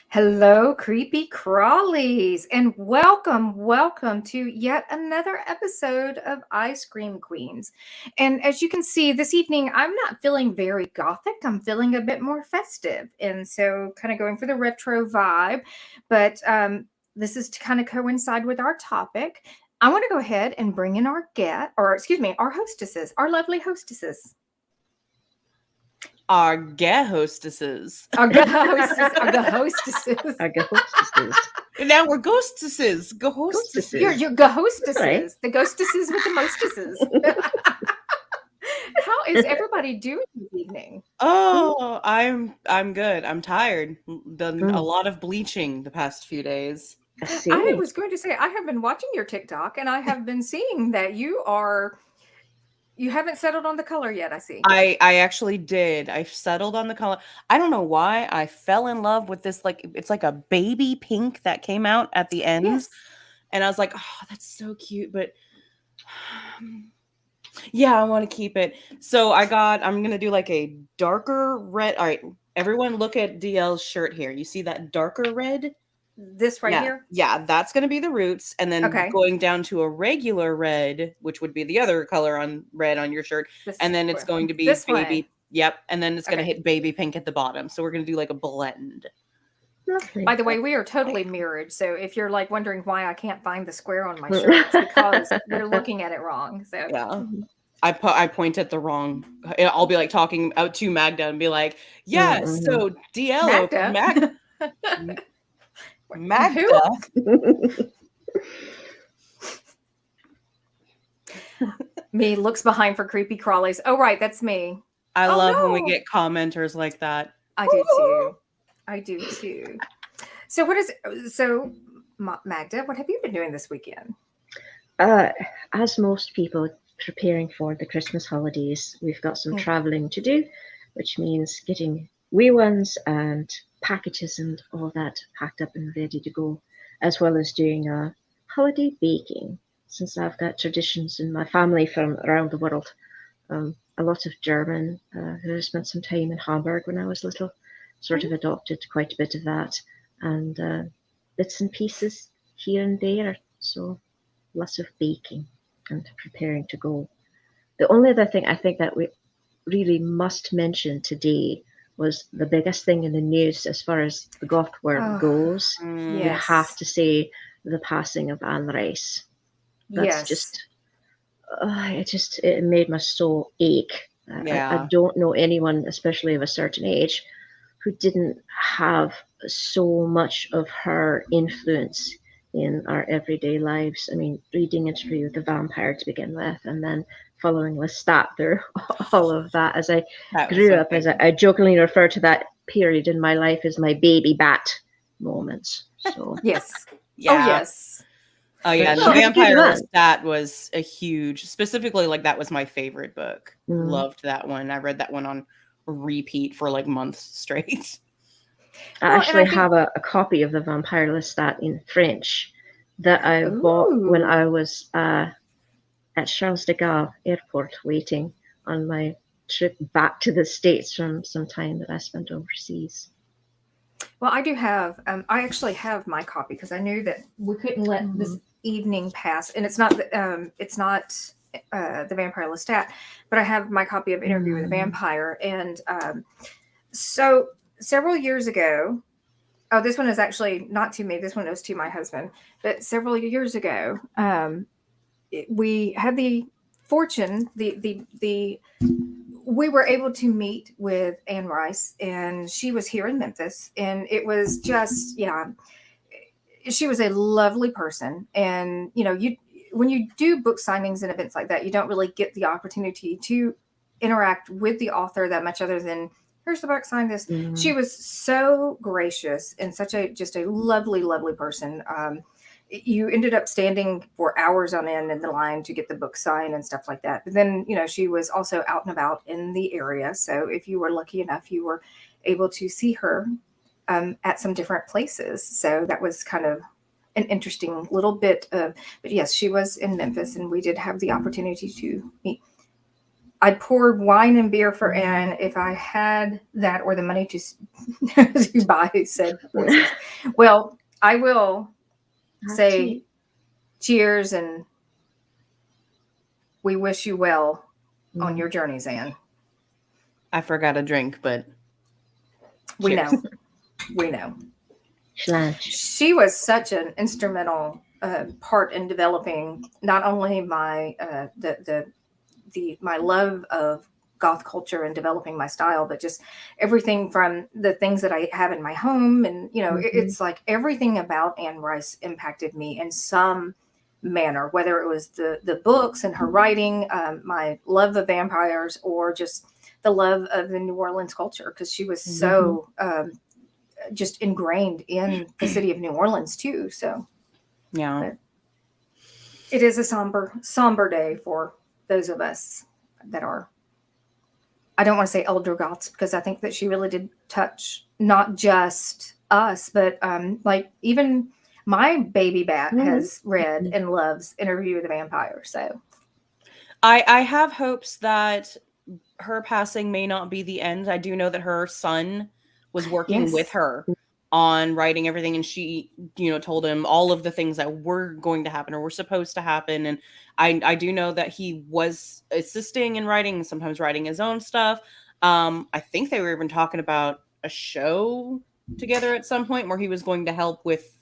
Hello, creepy crawlies, and welcome to yet another episode of Ice Cream Queens. And as you can see, this evening I'm not feeling very gothic, I'm feeling a bit more festive, and so kind of going for the retro vibe. But this is to kind of coincide with our topic. I want to go ahead and bring in our guest, or excuse me, our hostesses, our lovely hostesses. Our gay hostesses. Our hostesses. Our hostesses. Our hostesses. Now we're ghostesses. Ghostesses. You're hostesses. Right. The ghostesses with the mostesses. How is everybody doing this evening? Oh, I'm good. I'm tired. Done a lot of bleaching the past few days. I was going to say I have been watching your TikTok and I have been seeing that you haven't settled on the color yet, I see. I actually did. I settled on the color. I don't know why. I fell in love with this, it's like a baby pink that came out at the ends. Yes. And I was like, oh, that's so cute. But yeah, I want to keep it. So I'm going to do like a darker red. All right, everyone look at DL's shirt here. You see that darker red? This right here? Yeah, that's going to be the roots. And then going down to a regular red, which would be the other color on red on your shirt. And then it's going to be this baby. Way. Yep. And then it's going to hit baby pink at the bottom. So we're going to do like a blend. Lovely. By the way, we are totally mirrored. So if you're like wondering why I can't find the square on my shirt, it's because you're looking at it wrong. So yeah. I point at the wrong. I'll be like talking out to Magda and be like, yeah, so DL Magda. Me looks behind for creepy crawlies. Oh, right. That's me. I love when we get commenters like that. I do too. So Magda, what have you been doing this weekend? As most people preparing for the Christmas holidays, we've got some traveling to do, which means getting wee ones and packages and all that packed up and ready to go, as well as doing a holiday baking, since I've got traditions in my family from around the world. A lot of German, who I spent some time in Hamburg when I was little, sort of adopted quite a bit of that, and bits and pieces here and there. So lots of baking and preparing to go. The only other thing I think that we really must mention today was the biggest thing in the news as far as the goth world goes. Yes. You have to say the passing of Anne Rice. That's it made my soul ache. I don't know anyone, especially of a certain age, who didn't have so much of her influence in our everyday lives. I mean, reading Interview with the Vampire to begin with, and then following Lestat through all of that as I grew up, as I jokingly refer to that period in my life as my baby bat moments. So yes. Yeah. Oh yes. Oh yeah, The Vampire Lestat was a huge, specifically like that was my favorite book. Loved that one. I read that one on repeat for like months straight. I actually have a copy of The Vampire Lestat in French that I bought when I was at Charles de Gaulle Airport waiting on my trip back to the States from some time that I spent overseas. Well, I do have, I actually have my copy because I knew that we couldn't let this evening pass. And it's not The Vampire Lestat, but I have my copy of Interview with the Vampire. And so several years ago, this one is actually not to me, this one was to my husband, but several years ago, we had the fortune, we were able to meet with Anne Rice, and she was here in Memphis, and it was just, she was a lovely person. And, when you do book signings and events like that, you don't really get the opportunity to interact with the author that much other than, here's the book, sign this. She was so gracious and just a lovely, lovely person. You ended up standing for hours on end in the line to get the book signed and stuff like that. But then, she was also out and about in the area. So if you were lucky enough, you were able to see her at some different places. So that was kind of an interesting little bit of, but yes, she was in Memphis and we did have the opportunity to meet. I poured wine and beer for Anne if I had that or the money to buy said voices. Well, I will say cheers and we wish you well on your journeys, Anne. I forgot a drink, but we cheers. know. We know. Schlange. She was such an instrumental part in developing not only my my love of goth culture and developing my style, but just everything from the things that I have in my home. And, you know, it's like everything about Anne Rice impacted me in some manner, whether it was the books and her writing, my love of vampires, or just the love of the New Orleans culture, because she was so just ingrained in the city of New Orleans too. So yeah, but it is a somber day for those of us that are, I don't want to say elder goths, because I think that she really did touch not just us, but like even my baby bat has read and loves Interview with the Vampire. So I have hopes that her passing may not be the end. I do know that her son was working with her on writing everything, and she, you know, told him all of the things that were going to happen or were supposed to happen. And I do know that he was assisting in writing, sometimes writing his own stuff. I think they were even talking about a show together at some point where he was going to help with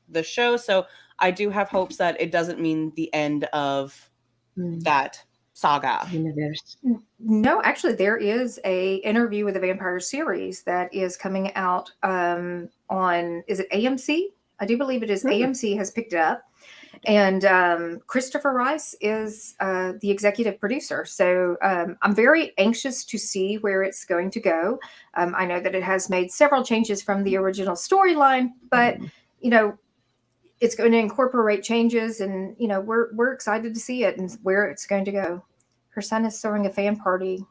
the show. So I do have hopes that it doesn't mean the end of that saga universe. No, actually, there is a Interview with the Vampire series that is coming out on, is it AMC? I do believe it is. AMC has picked it up, and Christopher Rice is the executive producer. So I'm very anxious to see where it's going to go. I know that it has made several changes from the original storyline, but you know, it's going to incorporate changes, and you know, we're excited to see it and where it's going to go. Her son is throwing a fan party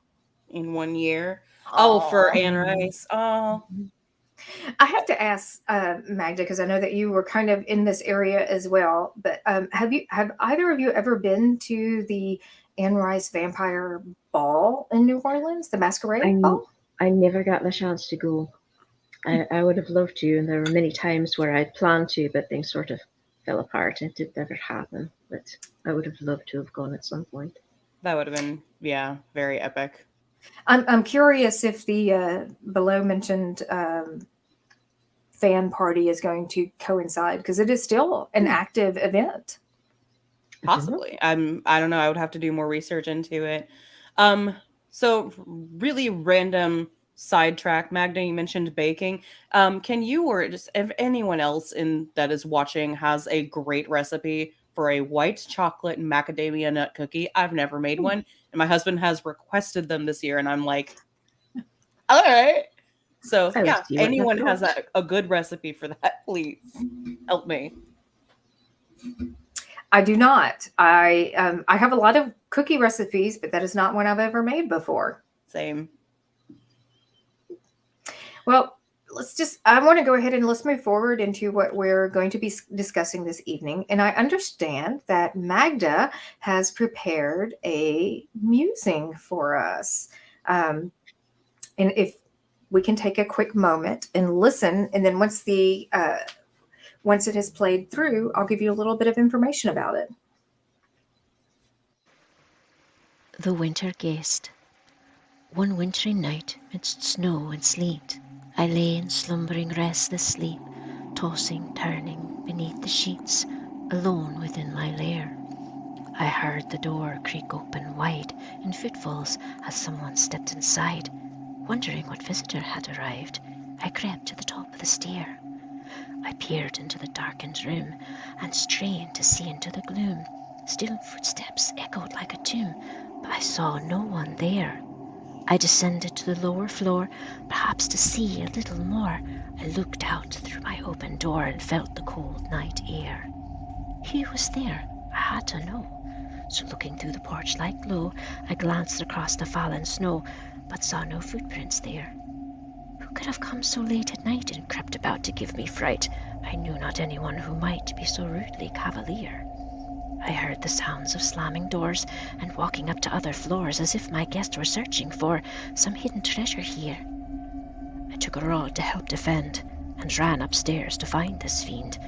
in 1 year. Oh, for Anne Rice. Oh, I have to ask Magda, because I know that you were kind of in this area as well. But have either of you ever been to the Anne Rice Vampire Ball in New Orleans, the Masquerade Ball? I never got the chance to go. I would have loved to, and there were many times where I'd planned to, but things sort of fell apart and it did never happen. But I would have loved to have gone at some point. That would have been, yeah, very epic. I'm curious if the below mentioned fan party is going to coincide, because it is still an active event. Possibly. I don't know. I would have to do more research into it. So really random sidetrack. Magda, you mentioned baking. Can you, or just if anyone else that is watching has a great recipe for a white chocolate macadamia nut cookie? I've never made one, and my husband has requested them this year, and I'm like, all right. So yeah, anyone has a good recipe for that, please help me. I do not. I have a lot of cookie recipes, but that is not one I've ever made before. Same. Well, I want to go ahead and let's move forward into what we're going to be discussing this evening. And I understand that Magda has prepared a musing for us. And if we can take a quick moment and listen, and then once it has played through, I'll give you a little bit of information about it. The Winter Guest. One wintry night, midst snow and sleet, I lay in slumbering restless sleep, tossing, turning beneath the sheets, alone within my lair. I heard the door creak open wide in footfalls as someone stepped inside. Wondering what visitor had arrived, I crept to the top of the stair. I peered into the darkened room and strained to see into the gloom. Still footsteps echoed like a tomb, but I saw no one there. I descended to the lower floor, perhaps to see a little more. I looked out through my open door and felt the cold night air. Who was there? I had to know. So looking through the porch light glow, I glanced across the fallen snow, but saw no footprints there. Who could have come so late at night and crept about to give me fright? I knew not anyone who might be so rudely cavalier. I heard the sounds of slamming doors and walking up to other floors as if my guests were searching for some hidden treasure here. I took a rod to help defend and ran upstairs to find this fiend.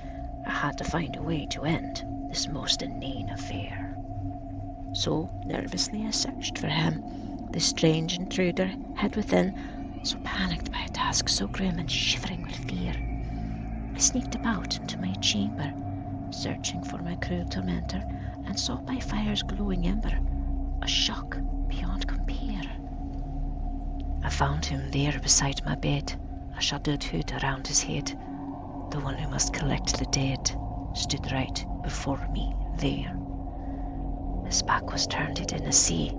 I had to find a way to end this most inane affair. So nervously I searched for him, the strange intruder hid within, so panicked by a task so grim and shivering with fear. I sneaked about into my chamber, searching for my cruel tormentor, and saw by fire's glowing ember a shock beyond compare. I found him there beside my bed, a shadowed hood around his head. The one who must collect the dead stood right before me there. His back was turned in a sea.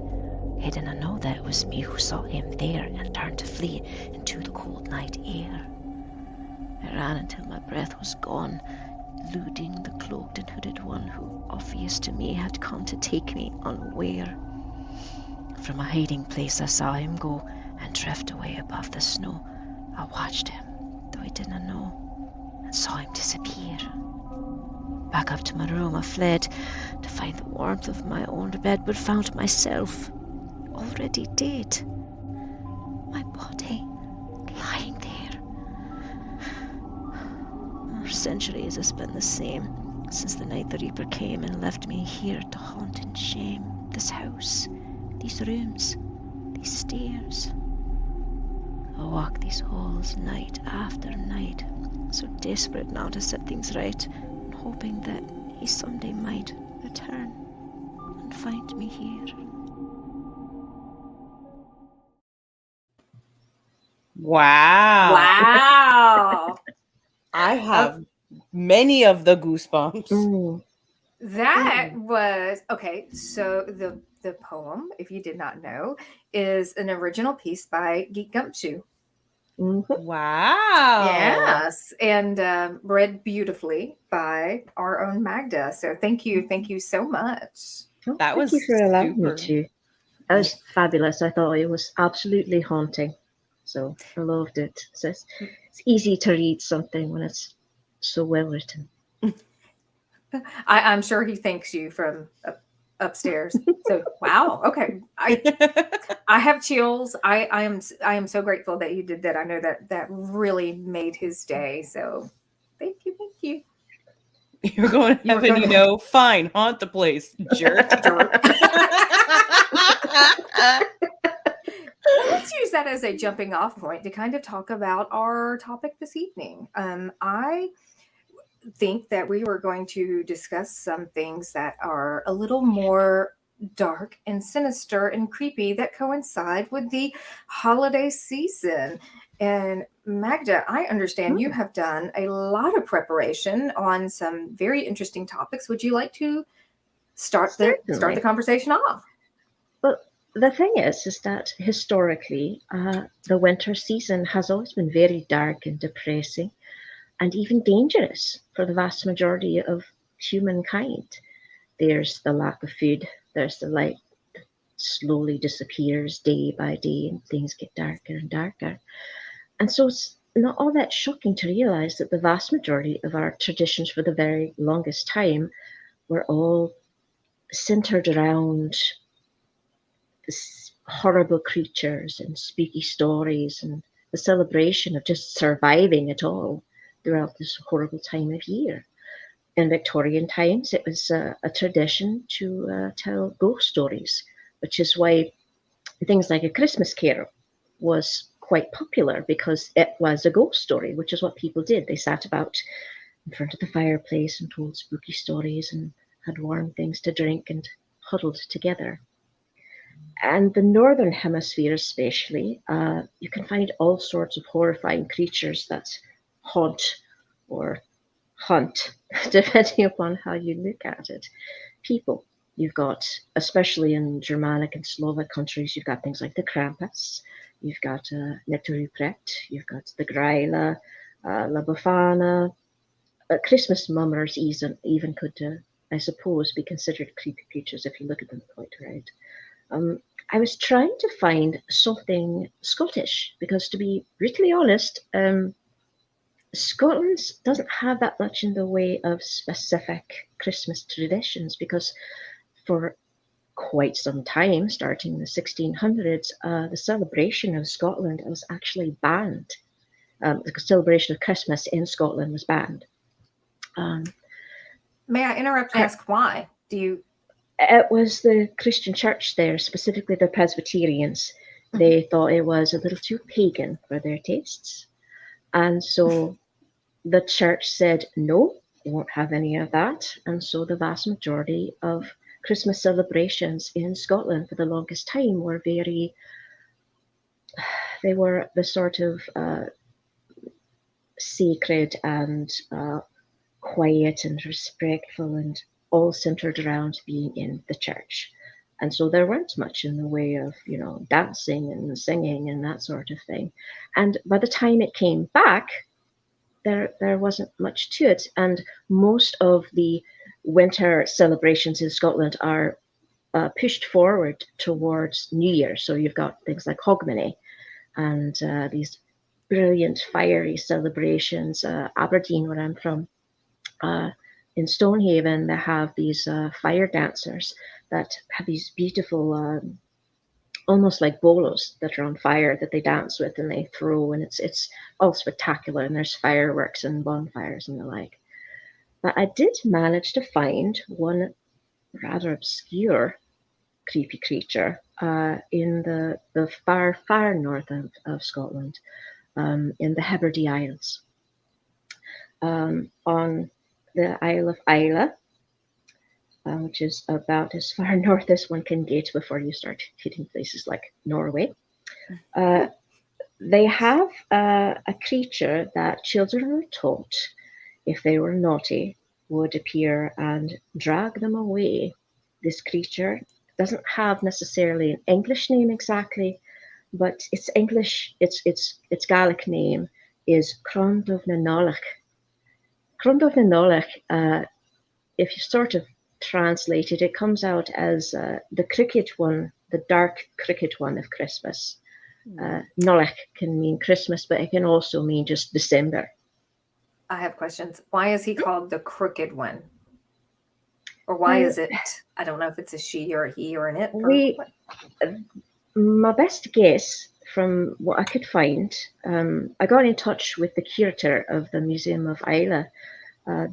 He didn't know that it was me who saw him there and turned to flee into the cold night air. I ran until my breath was gone, eluding the cloaked and hooded one who, obvious to me, had come to take me unaware. From a hiding place I saw him go and drift away above the snow. I watched him, though I didn't know, and saw him disappear. Back up to my room I fled to find the warmth of my own bed, but found myself already dead. My body lying there. For centuries it's been the same, since the night the Reaper came and left me here to haunt in shame. This house, these rooms, these stairs. I walk these halls night after night, so desperate now to set things right, and hoping that he someday might return and find me here. Wow. Wow. I have many of the goosebumps. That was okay. So the poem, if you did not know, is an original piece by Geek Gumshoe. Wow. Yes, and read beautifully by our own Magda. So thank you so much. Well, That was thank you for allowing super. me to. That was fabulous. I thought it was absolutely haunting. So I loved it. So it's easy to read something when it's so well written. I'm sure he thanks you from upstairs. So wow, okay. I have chills. I am so grateful that you did that. I know that really made his day. So thank you. You're going to heaven, fine, haunt the place, jerk. Well, let's use that as a jumping off point to kind of talk about our topic this evening. I think that we were going to discuss some things that are a little more dark and sinister and creepy that coincide with the holiday season. And Magda, I understand you have done a lot of preparation on some very interesting topics. Would you like to start the conversation off? Well, the thing is that historically, the winter season has always been very dark and depressing, and even dangerous for the vast majority of humankind. There's the lack of food, there's the light that slowly disappears day by day, and things get darker and darker. And so it's not all that shocking to realize that the vast majority of our traditions for the very longest time were all centered around horrible creatures and spooky stories and the celebration of just surviving it all throughout this horrible time of year. In Victorian times, it was a tradition to tell ghost stories, which is why things like A Christmas Carol was quite popular, because it was a ghost story, which is what people did. They sat about in front of the fireplace and told spooky stories and had warm things to drink and huddled together. And the Northern Hemisphere especially, you can find all sorts of horrifying creatures that haunt or hunt, depending upon how you look at it, people. You've got, especially in Germanic and Slovak countries, you've got things like the Krampus, you've got Neturupret, you've got the Graila, La Befana. Christmas mummers even could, I suppose, be considered creepy creatures if you look at them quite right. I was trying to find something Scottish because, to be brutally honest, Scotland doesn't have that much in the way of specific Christmas traditions, because for quite some time, starting in the 1600s, the celebration of Scotland was actually banned. The celebration of Christmas in Scotland was banned. May I interrupt and ask why? It was the Christian church there, specifically the Presbyterians. They thought it was a little too pagan for their tastes. And so the church said, no, we won't have any of that. And so the vast majority of Christmas celebrations in Scotland for the longest time were they were the sort of sacred and quiet and respectful, and all centered around being in the church. And so there weren't much in the way of, dancing and singing and that sort of thing. And by the time it came back, there wasn't much to it. And most of the winter celebrations in Scotland are pushed forward towards New Year. So you've got things like Hogmanay and these brilliant fiery celebrations. Aberdeen, where I'm from, in Stonehaven, they have these fire dancers that have these beautiful, almost like bolos that are on fire that they dance with and they throw, and it's all spectacular, and there's fireworks and bonfires and the like. But I did manage to find one rather obscure creepy creature in the far north of Scotland, in the Hebrides Isles. On the Isle of Islay, which is about as far north as one can get before you start hitting places like Norway. They have a creature that children are taught, if they were naughty, would appear and drag them away. This creature doesn't have necessarily an English name exactly, but its English, its Gaelic name is Crondovnanolach. Crondovnanolach, if you sort of translate it, it comes out as the cricket one, the dark cricket one of Christmas. Nolach can mean Christmas, but it can also mean just December. I have questions. Why is he called the crooked one? Or why is it, I don't know if it's a she or a he or an it. My best guess from what I could find, I got in touch with the curator of the Museum of Islay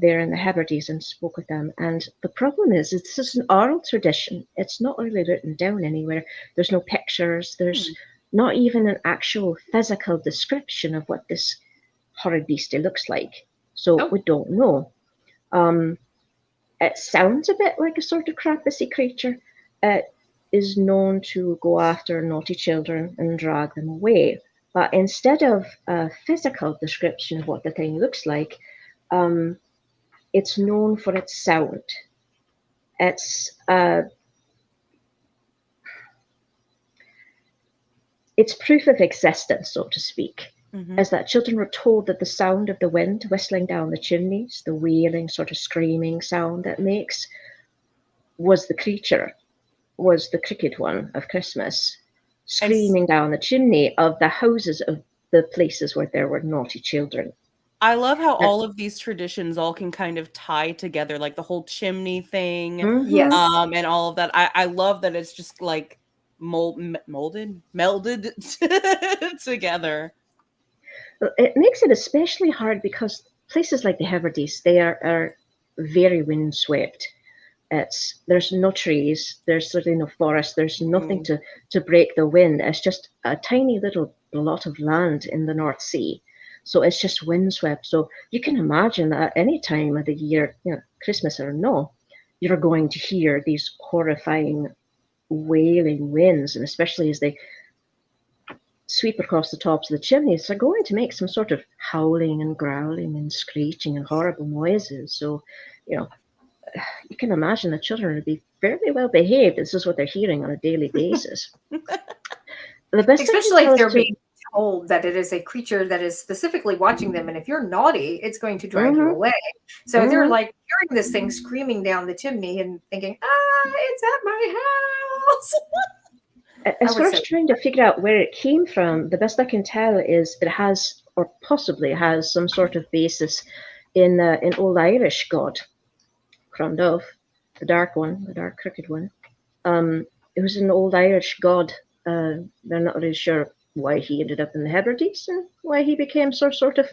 there in the Hebrides and spoke with them. And the problem is this is an oral tradition. It's not really written down anywhere. There's no pictures. There's not even an actual physical description of what this horrid beastie looks like. So we don't know. It sounds a bit like a sort of Krampusy creature. It is known to go after naughty children and drag them away. But instead of a physical description of what the thing looks like, it's known for its sound. It's proof of existence, so to speak, is that children were told that the sound of the wind whistling down the chimneys, the wailing sort of screaming sound it makes, was the creature, was the cricket one of Christmas, screaming down the chimney of the houses of the places where there were naughty children. I love how all of these traditions all can kind of tie together, like the whole chimney thing, Yes. and all of that. I love that it's just like melded together. It makes it especially hard because places like the Hebrides, they are very windswept. There's no trees, there's certainly no forest, there's nothing to break the wind. It's just a tiny little blot of land in the North Sea. So it's just windswept. So you can imagine that at any time of the year, Christmas or no, you're going to hear these horrifying wailing winds, and especially as they sweep across the tops of the chimneys, they're going to make some sort of howling and growling and screeching and horrible noises. So, you can imagine the children would be fairly well behaved. This is what they're hearing on a daily basis. Especially if they're being told that it is a creature that is specifically watching them, and if you're naughty, it's going to drive you away. So they're like hearing this thing screaming down the chimney and thinking, it's at my house. As far as trying to figure out where it came from, the best I can tell is it has or possibly has some sort of basis in Old Irish god, Cronduv, the dark one, the dark crooked one. It was an Old Irish god. They're not really sure why he ended up in the Hebrides and why he became sort of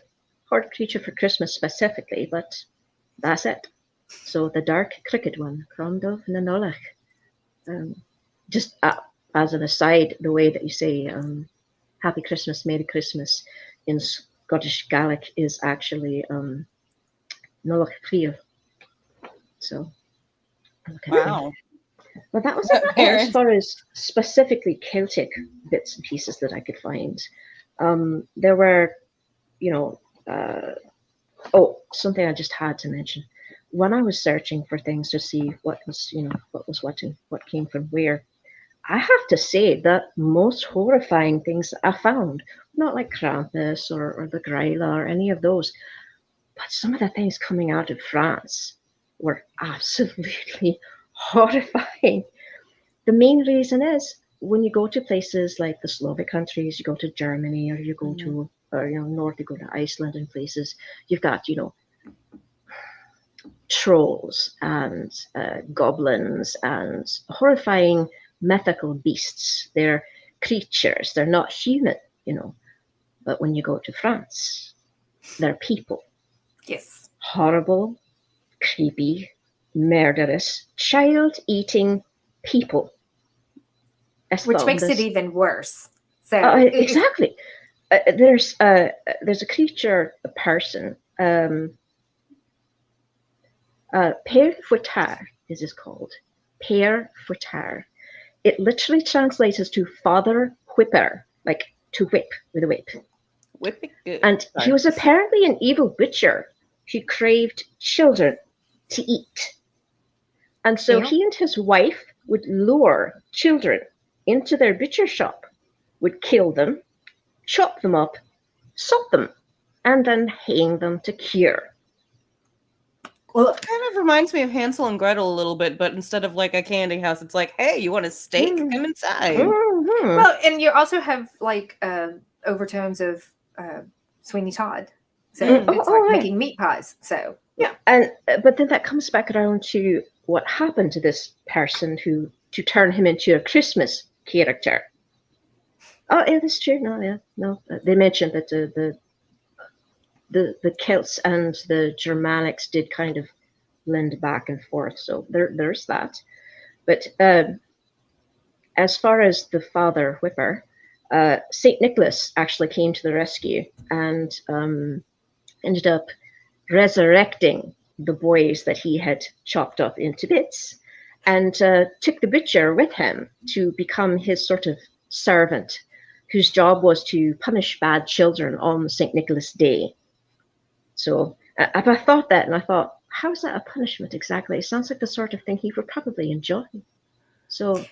horde creature for Christmas specifically, but that's it. So the dark crooked one, Cronduv na Nolach. Just as an aside, the way that you say Happy Christmas, Merry Christmas in Scottish Gaelic is actually Nolach Friel. So, okay. Wow. Well, that was about it as far as specifically Celtic bits and pieces that I could find. There were, something I just had to mention. When I was searching for things to see what was what and what came from where, I have to say that most horrifying things I found, not like Krampus or the Gryla or any of those, but some of the things coming out of France were absolutely horrifying. The main reason is when you go to places like the Slavic countries, you go to Germany, or you go to, north, you go to Iceland and places, you've got, trolls and goblins and horrifying mythical beasts. They're creatures, they're not human, But when you go to France, they're people. Yes. Horrible, creepy, murderous, child-eating people. Which makes it even worse. So exactly. There's a creature, a person, Père Fouettard is it called. Père Fouettard. It literally translates to father whipper, like to whip with a whip. Whip it good. And he was apparently an evil butcher who craved children to eat. And so he and his wife would lure children into their butcher shop, would kill them, chop them up, salt them, and then hang them to cure. Well, it kind of reminds me of Hansel and Gretel a little bit, but instead of like a candy house, it's like, hey, you want a steak? Come inside. Mm-hmm. Well, and you also have like overtones of Sweeney Todd. So it's like making meat pies. So yeah. And but then that comes back around to what happened to this person to turn him into a Christmas character. Oh, yeah, that's true. No. They mentioned that the Celts and the Germanics did kind of blend back and forth. So there's that. But as far as the father whipper, St. Nicholas actually came to the rescue and ended up resurrecting the boys that he had chopped up into bits and took the butcher with him to become his sort of servant, whose job was to punish bad children on St. Nicholas Day. So I thought that, and I thought, how is that a punishment exactly? It sounds like the sort of thing he would probably enjoy. So,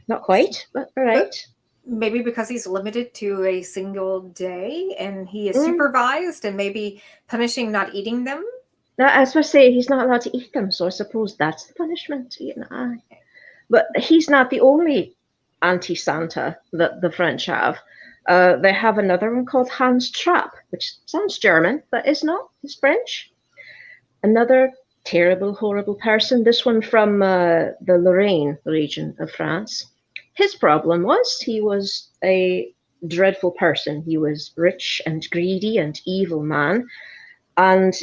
not quite, but all right. Maybe because he's limited to a single day and he is supervised and maybe punishing not eating them. Now, I was supposed to say he's not allowed to eat them, so I suppose that's the punishment. But he's not the only anti-Santa that the French have. They have another one called Hans Trapp, which sounds German, but is not. It's French. Another terrible, horrible person. This one from the Lorraine region of France. His problem was he was a dreadful person. He was rich and greedy and evil man. And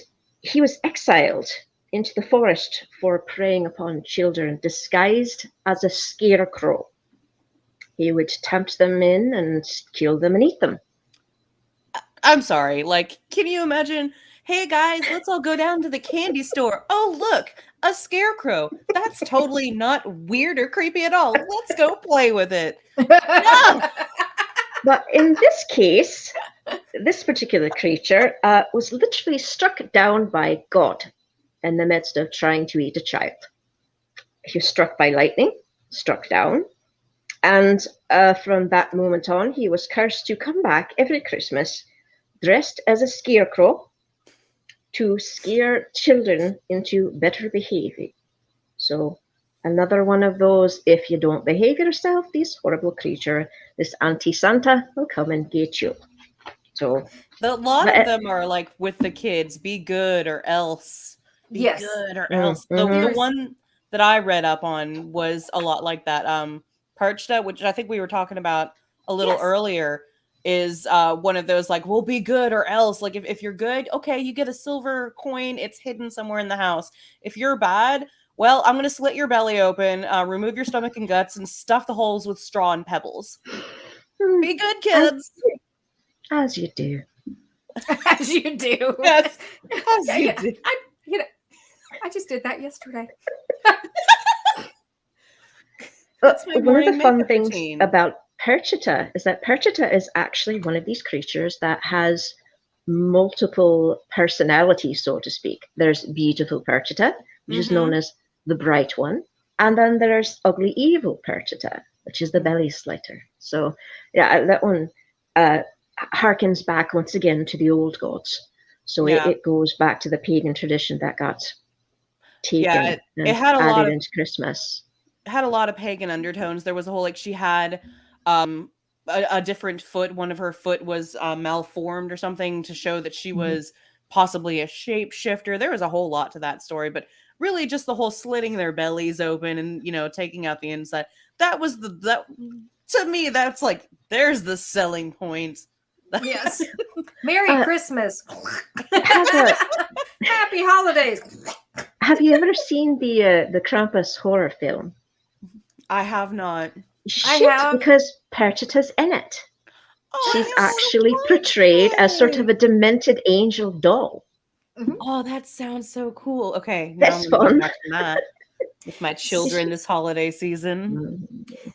he was exiled into the forest for preying upon children, disguised as a scarecrow. He would tempt them in and kill them and eat them. I'm sorry. Like, can you imagine? Hey guys, let's all go down to the candy store. Oh, look, a scarecrow. That's totally not weird or creepy at all. Let's go play with it. No! But in this case, this particular creature was literally struck down by God in the midst of trying to eat a child. He was struck by lightning, struck down. And from that moment on, he was cursed to come back every Christmas dressed as a scarecrow to scare children into better behavior. So another one of those, if you don't behave yourself, this horrible creature, this anti-Santa, will come and get you. So a lot of them are like with the kids, be good or else. Be Yes. good or else. The one that I read up on was a lot like that. Perchta, which I think we were talking about a little earlier, is one of those like, well, be good or else. Like if you're good, okay, you get a silver coin. It's hidden somewhere in the house. If you're bad, well, I'm going to slit your belly open, remove your stomach and guts, and stuff the holes with straw and pebbles. Be good, kids. As you do. As you do. Yes, as you do. I just did that yesterday. That's my one of the morning fun makeup things routine. about Perchta is that Perchta is actually one of these creatures that has multiple personalities, so to speak. There's beautiful Perchta, which is known as the bright one. And then there's ugly evil Perchta, which is the belly slitter. So yeah, that one harkens back once again to the old gods. So it goes back to the pagan tradition that got taken and it had a added lot of into Christmas. had a lot of pagan undertones. There was a whole like she had a different foot. One of her foot was malformed or something to show that she was possibly a shapeshifter. There was a whole lot to that story, but really just the whole slitting their bellies open and taking out the inside. That was that to me. That's like there's the selling point. Yes. Merry Christmas. Happy holidays. Have you ever seen the Krampus horror film? I have not. Because Perchta's in it. Oh, she's actually portrayed as sort of a demented angel doll. Oh, that sounds so cool. Okay, now that's fun. Back to that with my children this holiday season.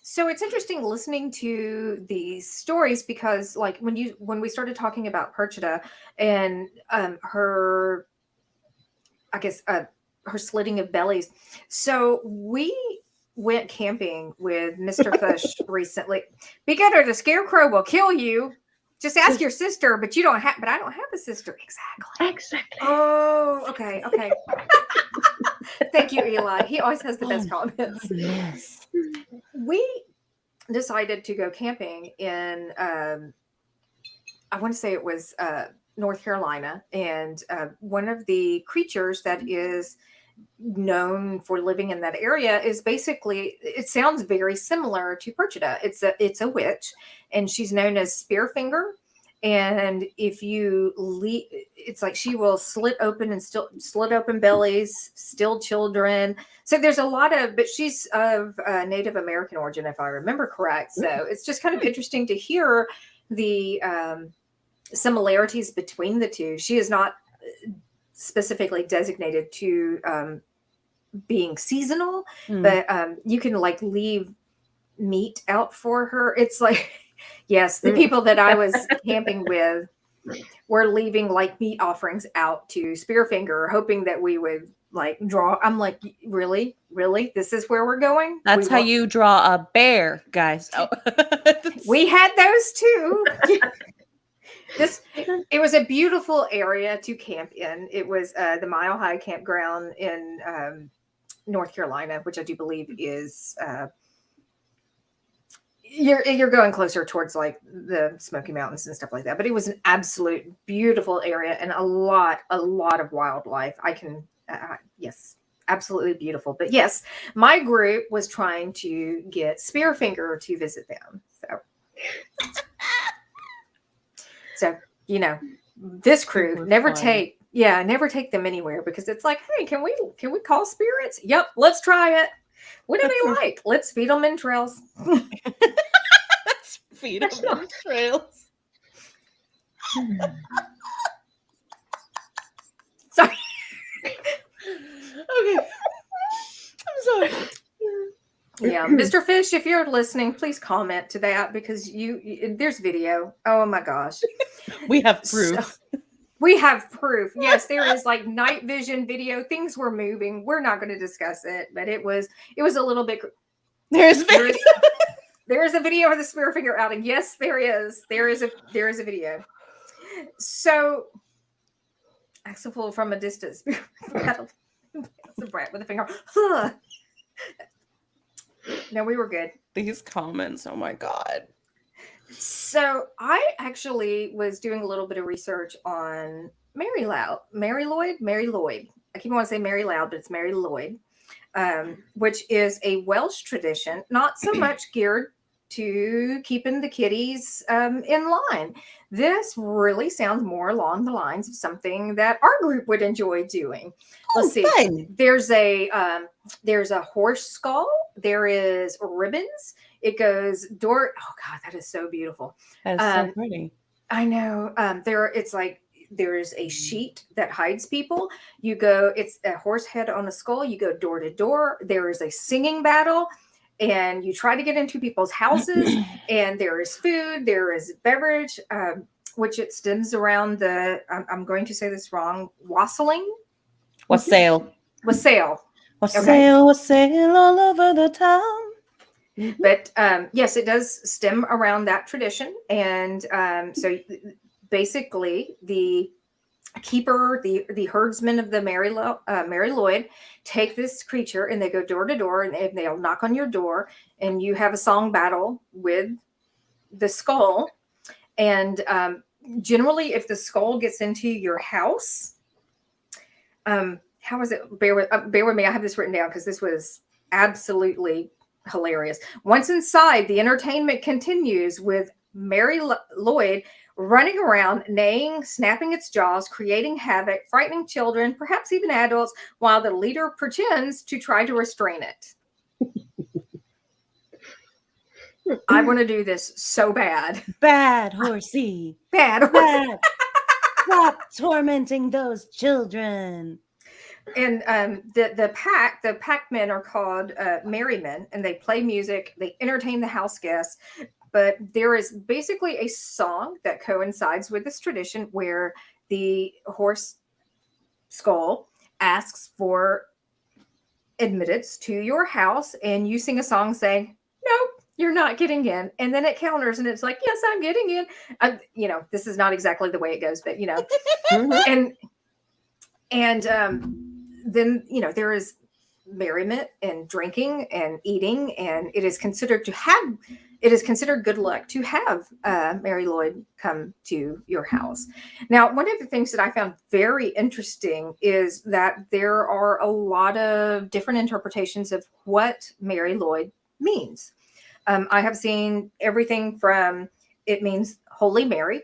So it's interesting listening to these stories because, like, when we started talking about Perchta and her, I guess her slitting of bellies. So we went camping with Mr. Fish recently. Be good or the scarecrow will kill you. Just ask your sister, but you don't have. But I don't have a sister. Exactly. Oh, okay. Thank you, Eli. He always has the best comments. Yes. We decided to go camping in. I want to say it was North Carolina, and one of the creatures that is known for living in that area is basically, it sounds very similar to Perchta. It's a witch, and she's known as Spearfinger. And if you leave, it's like she will slit open bellies, steal children. So there's a lot of, but she's of Native American origin, if I remember correct. So it's just kind of interesting to hear the similarities between the two. She is not specifically designated to being seasonal, but you can like leave meat out for her. It's like, yes, the people that I was camping with were leaving like meat offerings out to Spearfinger, hoping that we would like draw. I'm like, really? This is where we're going? That's how you draw a bear, guys. Oh. We had those too. It was a beautiful area to camp in. It was the Mile High Campground in North Carolina, which I do believe is you're going closer towards like the Smoky Mountains and stuff like that. But it was an absolute beautiful area and a lot of wildlife. I can yes, absolutely beautiful. But yes, my group was trying to get Spearfinger to visit them. So, this crew never take them anywhere because it's like, hey, can we call spirits? Yep, let's try it. What do they like? Let's feed them entrails. Let's feed them entrails. Sorry. Okay. I'm sorry. Yeah, Mr. Fish, if you're listening, please comment to that because there's video. Oh my gosh. We have proof. We have proof. Yes, there is like night vision video. Things were moving. We're not going to discuss it, but it was a little bit. There is a video of the Spearfinger outing. Yes, there is. There is a video. So, Axel from a distance. It's a brat with a finger. No, we were good. These comments, oh my god. So I actually was doing a little bit of research on Mary Lloyd. I keep wanting to say Mary Loud, but it's Mary Lloyd, which is a Welsh tradition, not so much geared to keeping the kitties in line. This really sounds more along the lines of something that our group would enjoy doing. Let's see. Fun. There's a horse skull. There is ribbons. It goes door. Oh God, that is so beautiful. That is so pretty. I know. It's like there's a sheet that hides people. It's a horse head on a skull. You go door to door. There is a singing battle, and you try to get into people's houses. And there is food. There is beverage, which it stems around I'm going to say this wrong. Wassailing. Wassail. Wassail. Wassail, wassail all over the town. But yes, it does stem around that tradition. And so basically the keeper, the herdsmen of the Mary Lloyd take this creature and they go door to door and they'll knock on your door and you have a song battle with the skull. And generally if the skull gets into your house, how is it? Bear with me. I have this written down because this was absolutely hilarious. Once inside, the entertainment continues with Mary Lloyd running around, neighing, snapping its jaws, creating havoc, frightening children, perhaps even adults, while the leader pretends to try to restrain it. I want to do this so bad. Bad horsey. Bad horsey. Stop tormenting those children. And the packmen are called merrymen, and they play music, they entertain the house guests. But there is basically a song that coincides with this tradition where the horse skull asks for admittance to your house, and you sing a song saying, "Nope, you're not getting in." And then it counters, and it's like, "Yes, I'm getting in." This is not exactly the way it goes, but and then there is merriment and drinking and eating, and it is considered good luck to have Mary Lloyd come to your house. Now, one of the things that I found very interesting is that there are a lot of different interpretations of what Mary Lloyd means. I have seen everything from it means Holy Mary,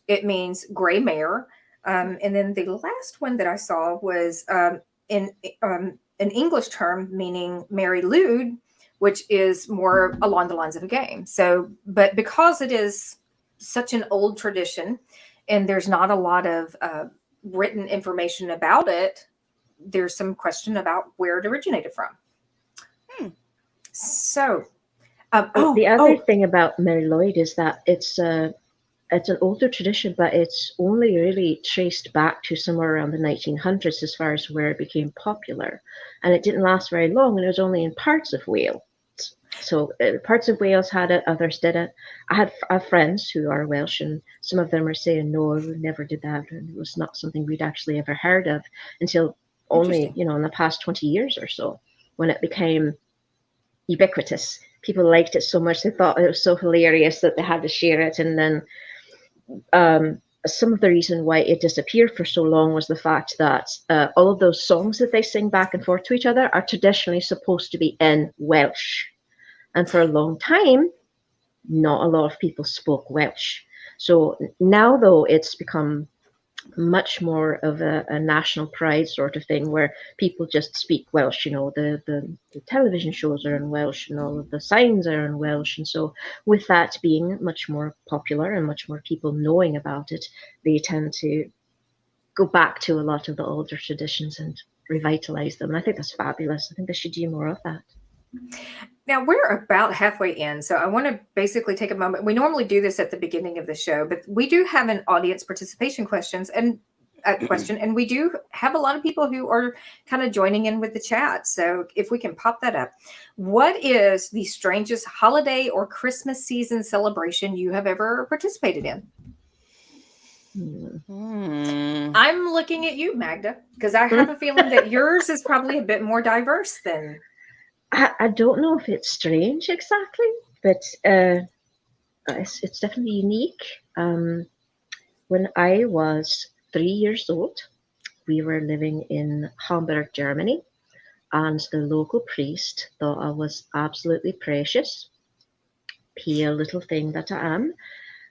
it means gray mare. And then the last one that I saw was in an English term meaning Mary Lude, which is more along the lines of a game. So, but because it is such an old tradition and there's not a lot of written information about it, there's some question about where it originated from. So, the other thing about Mary Lloyd is that it's an older tradition, but it's only really traced back to somewhere around the 1900s as far as where it became popular. And it didn't last very long, and it was only in parts of Wales. So parts of Wales had it, others didn't. I have friends who are Welsh, and some of them are saying, no, we never did that. And it was not something we'd actually ever heard of until only, in the past 20 years or so, when it became ubiquitous. People liked it so much, they thought it was so hilarious that they had to share it. And then some of the reason why it disappeared for so long was the fact that all of those songs that they sing back and forth to each other are traditionally supposed to be in Welsh. And for a long time, not a lot of people spoke Welsh. So now, though, it's become much more of a national pride sort of thing where people just speak Welsh. The television shows are in Welsh and all of the signs are in Welsh. And so with that being much more popular and much more people knowing about it, they tend to go back to a lot of the older traditions and revitalize them. And I think that's fabulous. I think they should do more of that. Now we're about halfway in, so I want to basically take a moment. We normally do this at the beginning of the show, but we do have an audience participation question, and we do have a lot of people who are kind of joining in with the chat. So if we can pop that up, what is the strangest holiday or Christmas season celebration you have ever participated in? I'm looking at you, Magda, because I have a feeling that yours is probably a bit more diverse than. I don't know if it's strange exactly, but it's definitely unique. When I was 3 years old, we were living in Hamburg, Germany, and the local priest thought I was absolutely precious, pale little thing that I am,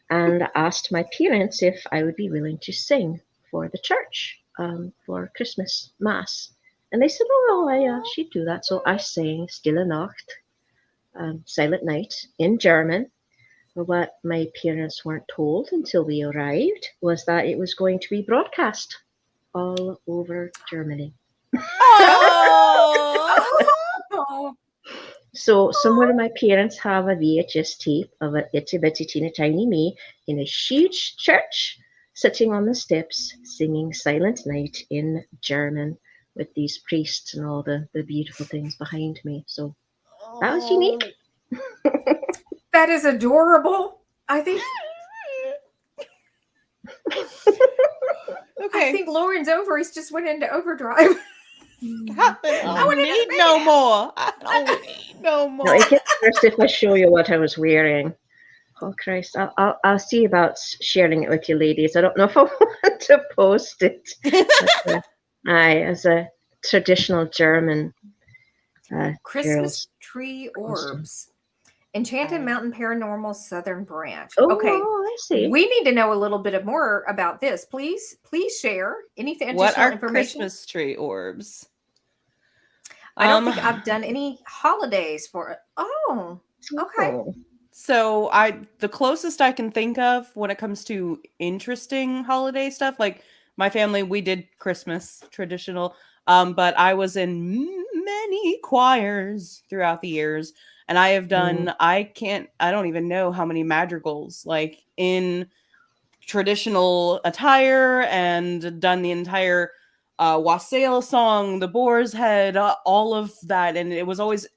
and asked my parents if I would be willing to sing for the church for Christmas Mass. And they said, oh, I should do that. So I sang Stille Nacht, Silent Night, in German. But what my parents weren't told until we arrived was that it was going to be broadcast all over Germany. Oh, So somewhere my parents have a VHS tape of a itty bitty teeny tiny me in a huge church sitting on the steps singing Silent Night in German with these priests and all the beautiful things behind me. So that was unique. that is adorable. I think Okay. I think Lauren's ovaries just went into overdrive. I don't need no more. I don't need no more. No, it gets worse if I show you what I was wearing. Oh Christ! I'll see about sharing it with you, ladies. I don't know if I want to post it. As a traditional German Christmas girls. tree orbs. Enchanted Mountain Paranormal Southern Branch. Oh, Okay. I see. We need to know a little bit more about this. Please share anything additional What are information. Christmas tree orbs? I don't think I've done any holidays for it. Oh, okay. Oh. So the closest I can think of when it comes to interesting holiday stuff, like my family, we did Christmas traditional, but I was in many choirs throughout the years, and I have done, I don't even know how many madrigals, like in traditional attire, and done the entire wassail song, the boar's head, all of that, and it was always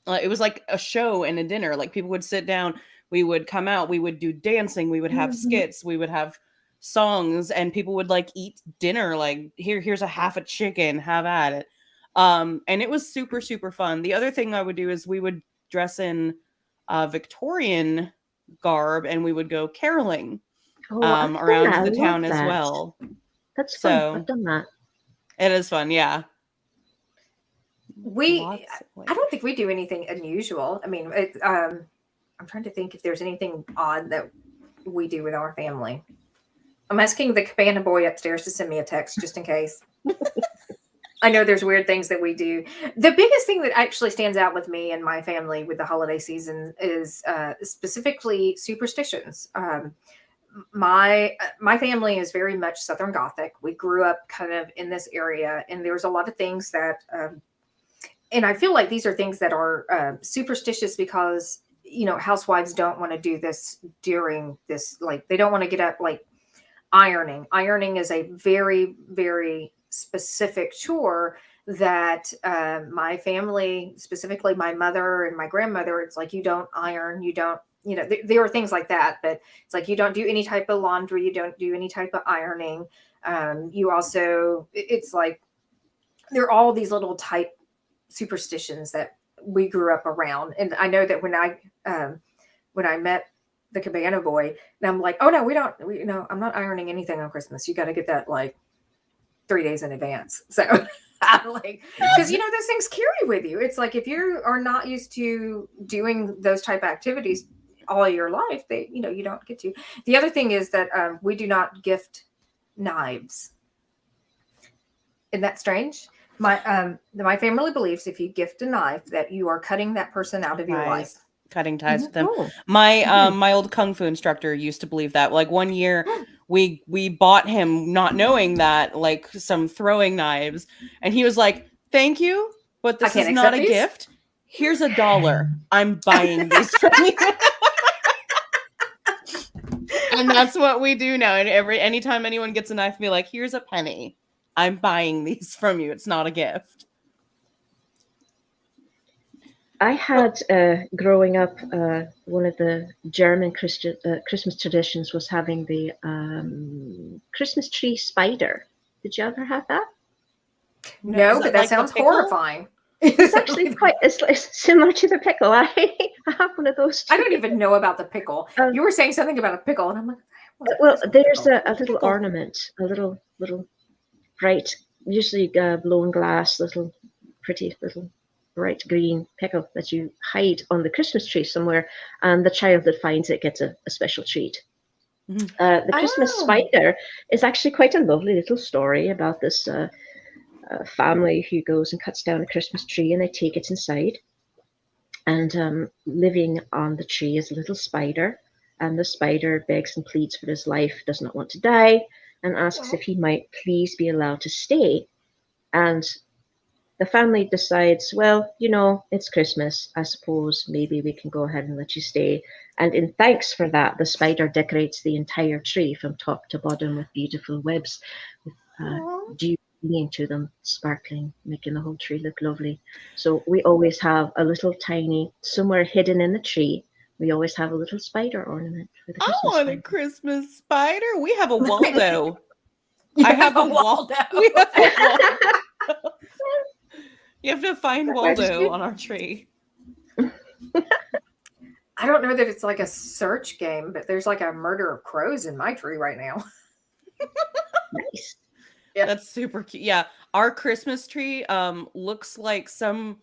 it was like a show and a dinner. Like people would sit down, we would come out, we would do dancing, we would have skits, we would have songs, and people would like eat dinner. Like here's a half a chicken, have at it. And it was super, super fun. The other thing I would do is we would dress in Victorian garb and we would go caroling around the town as well. That's fun. So I've done that. It is fun, yeah. I don't think we do anything unusual. I mean, I'm trying to think if there's anything odd that we do with our family. I'm asking the cabana boy upstairs to send me a text just in case. I know there's weird things that we do. The biggest thing that actually stands out with me and my family with the holiday season is specifically superstitions. My family is very much Southern Gothic. We grew up kind of in this area, and there's a lot of things that, and I feel like these are things that are superstitious because, you know, housewives don't want to do this during this, like they don't want to get up, like ironing. Ironing is a very, very specific chore that my family, specifically my mother and my grandmother, it's like, you don't iron, you don't, you know, there are things like that, but it's like, you don't do any type of laundry, you don't do any type of ironing. You also, it's like, there are all these little type superstitions that we grew up around. And I know that when I met the cabana boy, and I'm like, oh no, I'm not ironing anything on Christmas. You got to get that like 3 days in advance. So I'm like, because you know, those things carry with you. It's like, if you are not used to doing those type of activities all your life, you don't get to. The other thing is that we do not gift knives. Isn't that strange? My family believes if you gift a knife that you are cutting that person out of your life. Cutting ties with them. My old kung fu instructor used to believe that. Like one year we bought him, not knowing that, like some throwing knives, and he was like, "Thank you, but this is not a gift. Here's $1. I'm buying these from you." And that's what we do now. And anytime anyone gets a knife, be like, "Here's a penny. I'm buying these from you. It's not a gift." I had, growing up, one of the German Christmas traditions was having the Christmas tree spider. Did you ever have that? No, but that sounds horrifying. It's actually it's similar to the pickle. I have one of those too. I don't even know about the pickle. You were saying something about a pickle, and I'm like, well, there's a little ornament, a little bright, usually blown glass, pretty little bright green pickle that you hide on the Christmas tree somewhere, and the child that finds it gets a special treat. The Christmas spider is actually quite a lovely little story about this family who goes and cuts down a Christmas tree, and they take it inside. And living on the tree is a little spider, and the spider begs and pleads for his life, does not want to die, and asks if he might please be allowed to stay. And the family decides, well, it's Christmas. I suppose maybe we can go ahead and let you stay. And in thanks for that, the spider decorates the entire tree from top to bottom with beautiful webs, with dew clinging to them, sparkling, making the whole tree look lovely. So we always have a little tiny, somewhere hidden in the tree, we always have a little spider ornament for the Christmas I want spider. a Christmas spider. We have a Waldo. I have a Waldo. We have a Waldo. You have to find Waldo on our tree. I don't know that it's like a search game, but there's like a murder of crows in my tree right now. Nice. Yeah. That's super cute. Yeah, our Christmas tree looks like some